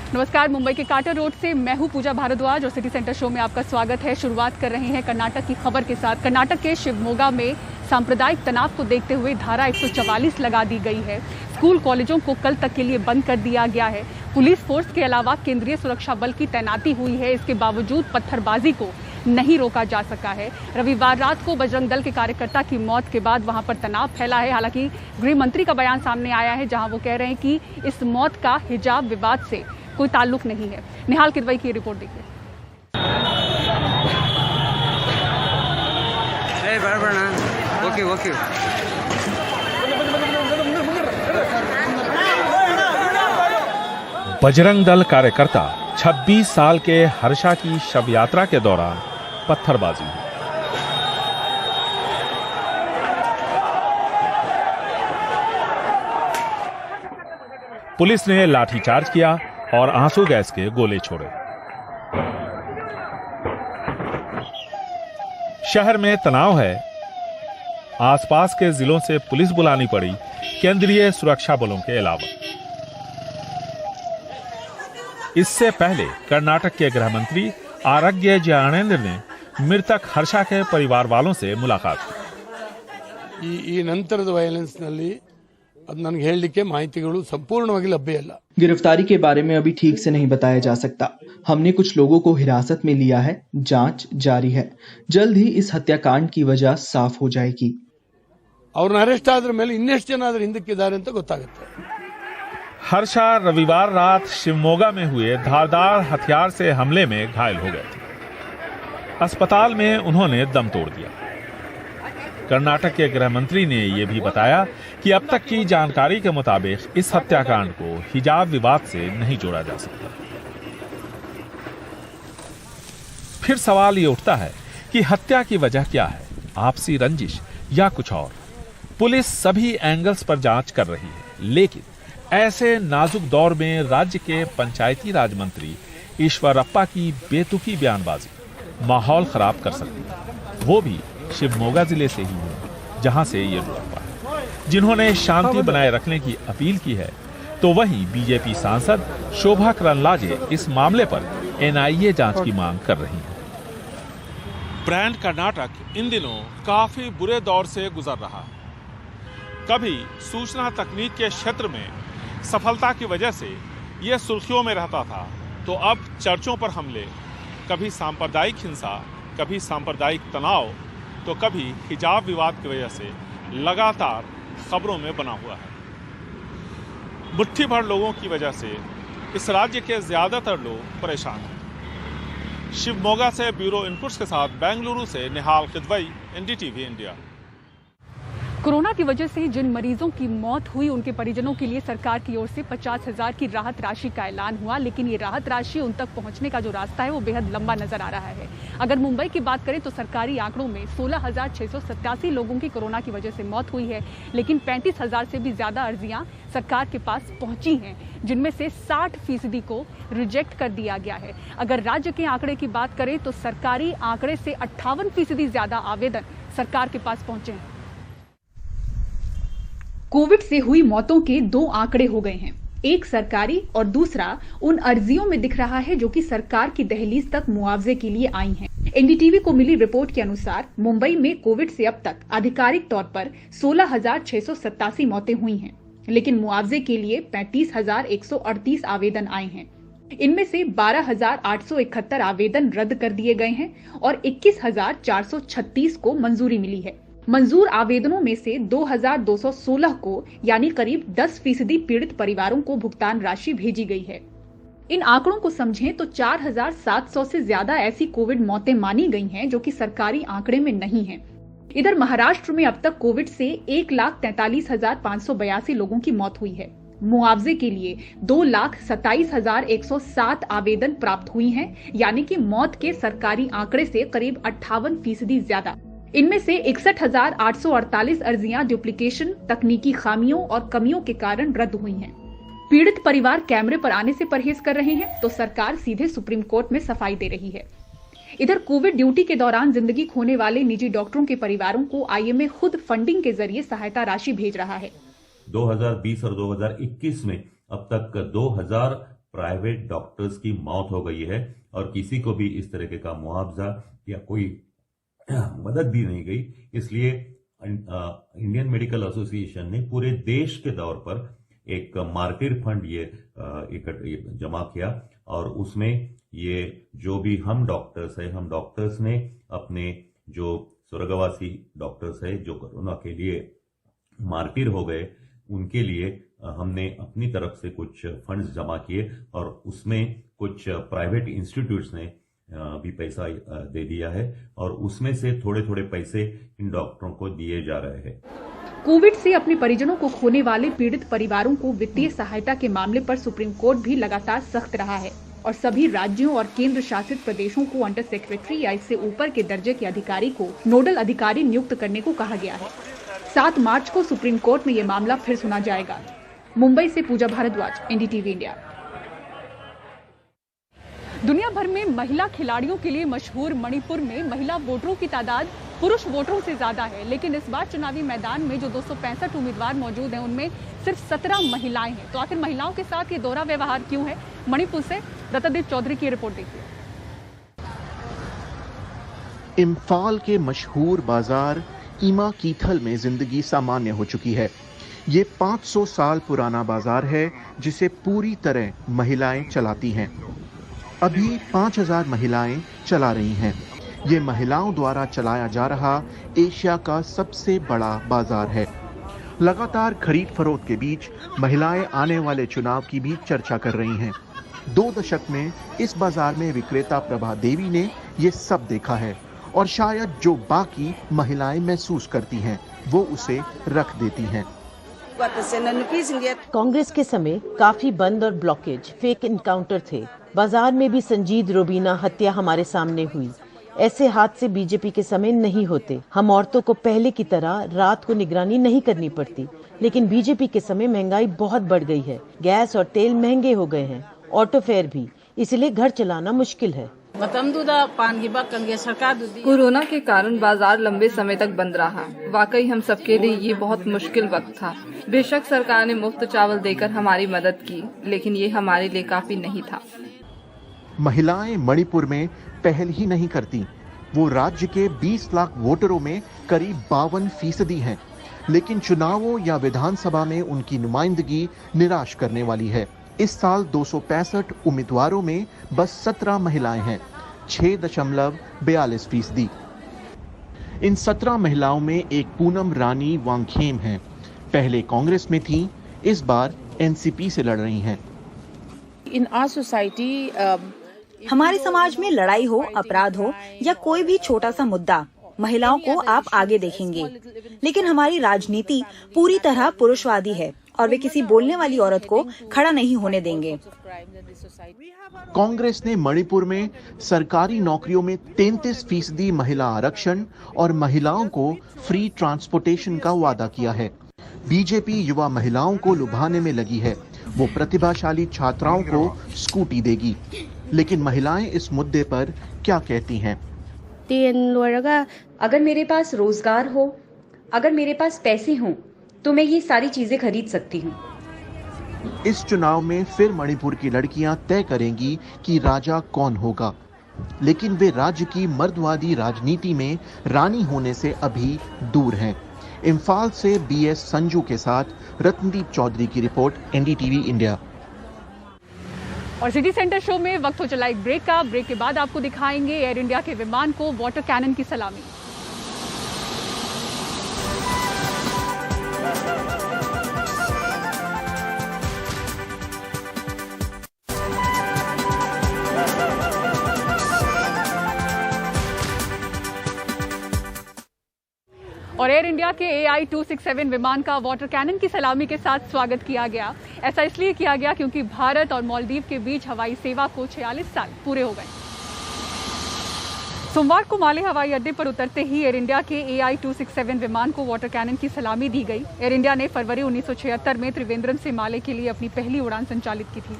नमस्कार, मुंबई के quarter road से मैं हूं पूजा भारद्वाज और सिटी सेंटर शो में आपका स्वागत है। शुरुआत कर रहे हैं कर्नाटक की खबर के साथ। कर्नाटक के शिवमोगा में सांप्रदायिक तनाव को देखते हुए धारा 144 लगा दी गई है। स्कूल कॉलेजों को कल तक के लिए बंद कर दिया गया है। पुलिस फोर्स के अलावा केंद्रीय सुरक्षा बल की तैनाती हुई है। इसके बावजूद पत्थरबाजी को नहीं रोका जा सका है। रविवार रात को बजरंग दल के कार्यकर्ता की मौत के बाद वहां पर तनाव फैला है। हालांकि गृह मंत्री का बयान सामने आया है, जहां वो कह रहे हैं कि इस मौत का हिजाब विवाद से कोई ताल्लुक नहीं है। निहाल किदवई की रिपोर्ट देखिए। बजरंग दल कार्यकर्ता 26 साल के हर्षा की शव यात्रा के दौरान पत्थरबाजी। पुलिस ने लाठीचार्ज किया और आंसू गैस के गोले छोड़े। शहर में तनाव है। आसपास के जिलों से पुलिस बुलानी पड़ी, केंद्रीय सुरक्षा बलों के अलावा। इससे पहले कर्नाटक के गृह मंत्री आरोग्य ज्ञानेंद्र ने मृतक हर्षा के परिवार वालों से मुलाकात की। ಈ ನಂತರದ ವೈಲೆನ್ಸ್ ನಲ್ಲಿ ನನಗೆ ಹೇಳಲಿಕ್ಕೆ ಮಾಹಿತಿಗಳು ಸಂಪೂರ್ಣವಾಗಿ ಲಭ್ಯ ಇಲ್ಲ। गिरफ्तारी के बारे में अभी ठीक से नहीं बताया जा सकता। हमने कुछ लोगों को हिरासत में लिया है, जांच जारी है। जल्द ही इस हत्याकांड की वजह साफ हो जाएगी। ಅವ್ರನ್ನ ಅರೆಸ್ಟ್ ಆದ್ರ ಮೇಲೆ ಇನ್ನೆಷ್ಟು ಜನ ಅದರ ಹಿಂದಕ್ಕಿದ್ದಾರೆ ಅಂತ ಗೊತ್ತಾಗುತ್ತೆ। हर्षा रविवार रात शिवमोगा में हुए धारदार हथियार से हमले में घायल हो गए थे। अस्पताल में उन्होंने दम तोड़ दिया। कर्नाटक के गृह मंत्री ने यह भी बताया कि अब तक की जानकारी के मुताबिक इस हत्याकांड को हिजाब विवाद से नहीं जोड़ा जा सकता। फिर सवाल ये उठता है कि हत्या की वजह क्या है, आपसी रंजिश या कुछ और। पुलिस सभी एंगल्स पर जांच कर रही है, लेकिन ऐसे नाजुक दौर में राज्य के पंचायती राज मंत्री ईश्वरप्पा की बेतुकी बयानबाजी माहौल खराब कर सकती है। वो भी शिवमोगा जिले से ही हुए, जहां से येडियुरप्पा है, जिन्होंने शांति बनाए रखने की अपील की है। तो वहीं बीजेपी सांसद शोभा करंदलाजे इस मामले पर एनआईए जांच की मांग कर रही हैं। ब्रांड कर्नाटक इन दिनों काफी बुरे दौर से गुजर रहा है। कभी सूचना तकनीक के क्षेत्र में सफलता की वजह से यह सुर्खियों में रहता था, तो अब चर्चों पर हमले, कभी सांप्रदायिक हिंसा, कभी सांप्रदायिक तनाव, तो कभी हिजाब विवाद की वजह से लगातार खबरों में बना हुआ है। मुट्ठी भर लोगों की वजह से इस राज्य के ज्यादातर लोग परेशान हैं। शिवमोगा से ब्यूरो इनपुट्स के साथ बेंगलुरु से निहाल किदवई, एनडीटीवी इंडिया। कोरोना की वजह से जिन मरीजों की मौत हुई, उनके परिजनों के लिए सरकार की ओर से 50,000 की राहत राशि का ऐलान हुआ, लेकिन ये राहत राशि उन तक पहुंचने का जो रास्ता है वो बेहद लंबा नजर आ रहा है। अगर मुंबई की बात करें तो सरकारी आंकड़ों में 16,687 लोगों की कोरोना की वजह से मौत हुई है, लेकिन 35,000 से भी ज्यादा अर्जियां सरकार के पास पहुंची हैं, जिनमें से 60% को रिजेक्ट कर दिया गया है। अगर राज्य के आंकड़े की बात करें तो सरकारी आंकड़े से 58% ज्यादा आवेदन सरकार के पास पहुंचे हैं। कोविड से हुई मौतों के 2 आंकड़े हो गए हैं, एक सरकारी और दूसरा उन अर्जियों में दिख रहा है जो कि सरकार की दहलीज तक मुआवजे के लिए आई हैं। एनडीटीवी को मिली रिपोर्ट के अनुसार मुंबई में कोविड से अब तक आधिकारिक तौर पर 16,687 मौतें हुई हैं, लेकिन मुआवजे के लिए 35,138 आवेदन आए हैं। इनमें से 12,871 आवेदन रद्द कर दिए गए हैं और 21,436 को मंजूरी मिली है। मंजूर आवेदनों में से 2,216 को यानी करीब 10% पीड़ित परिवारों को भुगतान राशि भेजी गई है। इन आंकड़ों को समझें तो 4,700 से ज्यादा ऐसी कोविड मौतें मानी गई हैं जो कि सरकारी आंकड़े में नहीं हैं। इधर महाराष्ट्र में अब तक कोविड से 1,43,582 लोगों की मौत हुई है। मुआवजे के लिए 2,27,107 आवेदन प्राप्त हुई हैं, यानी कि मौत के सरकारी आंकड़े से करीब 58% ज्यादा। इनमें से 61,848 अर्जियां डुप्लीकेशन, तकनीकी खामियों और कमियों के कारण रद्द हुई हैं। पीड़ित परिवार कैमरे पर आने से परहेज कर रहे हैं तो सरकार सीधे सुप्रीम कोर्ट में सफाई दे रही है। इधर कोविड ड्यूटी के दौरान जिंदगी खोने वाले निजी डॉक्टरों के परिवारों को आईएमए खुद फंडिंग के जरिए सहायता राशि भेज रहा है। 2020 और 2021 में अब तक 2,000 प्राइवेट डॉक्टर्स की मौत हो गई है और किसी को भी इस तरीके का मुआवजा या कोई मदद दी नहीं गई। इसलिए इंडियन मेडिकल एसोसिएशन ने पूरे देश के तौर पर एक मार्टिर फंड ये जमा किया और उसमें ये जो भी हम डॉक्टर्स ने अपने जो स्वर्गवासी डॉक्टर्स है जो कोरोना के लिए मार्टिर हो गए, उनके लिए हमने अपनी तरफ से कुछ फंड्स जमा किए और उसमें कुछ प्राइवेट इंस्टीट्यूट्स ने भी पैसा दे दिया है और उसमें से थोड़े थोड़े पैसे इन डॉक्टरों को दिए जा रहे हैं। कोविड से अपने परिजनों को खोने वाले पीड़ित परिवारों को वित्तीय सहायता के मामले पर सुप्रीम कोर्ट भी लगातार सख्त रहा है और सभी राज्यों और केंद्र शासित प्रदेशों को अंडर सेक्रेटरी या इससे ऊपर के दर्जे के अधिकारी को नोडल अधिकारी नियुक्त करने को कहा गया है। 7 मार्च को सुप्रीम कोर्ट में ये मामला फिर सुना जाएगा। मुंबई से पूजा भारद्वाज, एनडीटीवी इंडिया। दुनिया भर में महिला खिलाड़ियों के लिए मशहूर मणिपुर में महिला वोटरों की तादाद पुरुष वोटरों से ज्यादा है, लेकिन इस बार चुनावी मैदान में जो 265 उम्मीदवार मौजूद हैं उनमें सिर्फ 17 महिलाएं हैं। तो आखिर महिलाओं के साथ ये दोहरा व्यवहार क्यों है? मणिपुर से रतनदीप चौधरी की रिपोर्ट देखिए। इम्फाल के मशहूर बाजार ईमा कीथल में जिंदगी सामान्य हो चुकी है। ये 500 साल पुराना बाजार है जिसे पूरी तरह महिलाएं चलाती हैं। अभी 5000 महिलाएं चला रही हैं। ये महिलाओं द्वारा चलाया जा रहा एशिया का सबसे बड़ा बाजार है। लगातार खरीद फरोख्त के बीच महिलाएं आने वाले चुनाव की भी चर्चा कर रही हैं। 2 दशक में इस बाजार में विक्रेता प्रभा देवी ने ये सब देखा है और शायद जो बाकी महिलाएं महसूस करती हैं वो उसे रख देती हैं। कांग्रेस के समय काफी बंद और ब्लॉकेज, फेक इनकाउंटर थे। बाजार में भी संजीद रोबीना हत्या हमारे सामने हुई। ऐसे हादसे बीजेपी के समय नहीं होते। हम औरतों को पहले की तरह रात को निगरानी नहीं करनी पड़ती, लेकिन बीजेपी के समय महंगाई बहुत बढ़ गई है। गैस और तेल महंगे हो गए हैं, ऑटो फेयर भी, इसलिए घर चलाना मुश्किल है। कोरोना के कारण बाजार लंबे समय तक बंद रहा। वाकई हम सबके लिए ये बहुत मुश्किल वक्त था। बेशक सरकार ने मुफ्त चावल देकर हमारी मदद की, लेकिन ये हमारे लिए काफी नहीं था। महिलाएं मणिपुर में पहल ही नहीं करती। वो राज्य के 20 लाख वोटरों में करीब 52% हैं, लेकिन चुनावों या विधानसभा में उनकी नुमाइंदगी निराश करने वाली है। इस साल 265 उम्मीदवारों में बस 17 महिलाएं हैं, 6.42%। इन 17 महिलाओं में एक पूनम रानी वांगखेम हैं। पहले कांग्रेस में थीं, इस बार एनसीपी से लड़ रही हैं। इन आवर सोसाइटी हमारे समाज में लड़ाई हो, अपराध हो या कोई भी छोटा सा मुद्दा, महिलाओं को आप आगे देखेंगे, लेकिन हमारी राजनीति पूरी तरह पुरुषवादी है और वे किसी बोलने वाली औरत को खड़ा नहीं होने देंगे। कांग्रेस ने मणिपुर में सरकारी नौकरियों में 33% महिला आरक्षण और महिलाओं को फ्री ट्रांसपोर्टेशन का वादा किया है। बीजेपी युवा महिलाओं को लुभाने में लगी है। वो प्रतिभाशाली छात्राओं को स्कूटी देगी, लेकिन महिलाएं इस मुद्दे पर क्या कहती हैं? अगर मेरे पास रोजगार हो, अगर मेरे पास पैसे हों, तो मैं ये सारी चीजें खरीद सकती हूँ। इस चुनाव में फिर मणिपुर की लड़कियां तय करेंगी कि राजा कौन होगा, लेकिन वे राज्य की मर्दवादी राजनीति में रानी होने से अभी दूर हैं। इम्फाल से बीएस संजू के साथ रत्नदीप चौधरी की रिपोर्ट, एनडीटीवी इंडिया। और सिटी सेंटर शो में वक्त हो चला एक ब्रेक का। ब्रेक के बाद आपको दिखाएंगे एयर इंडिया के विमान को वाटर कैनन की सलामी। और एयर इंडिया के AI-267 विमान का वाटर कैनन की सलामी के साथ स्वागत किया गया। ऐसा इसलिए किया गया क्योंकि भारत और मालदीव के बीच हवाई सेवा को 46 साल पूरे हो गए। सोमवार को माले हवाई अड्डे पर उतरते ही एयर इंडिया के AI-267 विमान को वाटर कैनन की सलामी दी गई। एयर इंडिया ने फरवरी 1976 में त्रिवेंद्रम से माले के लिए अपनी पहली उड़ान संचालित की थी।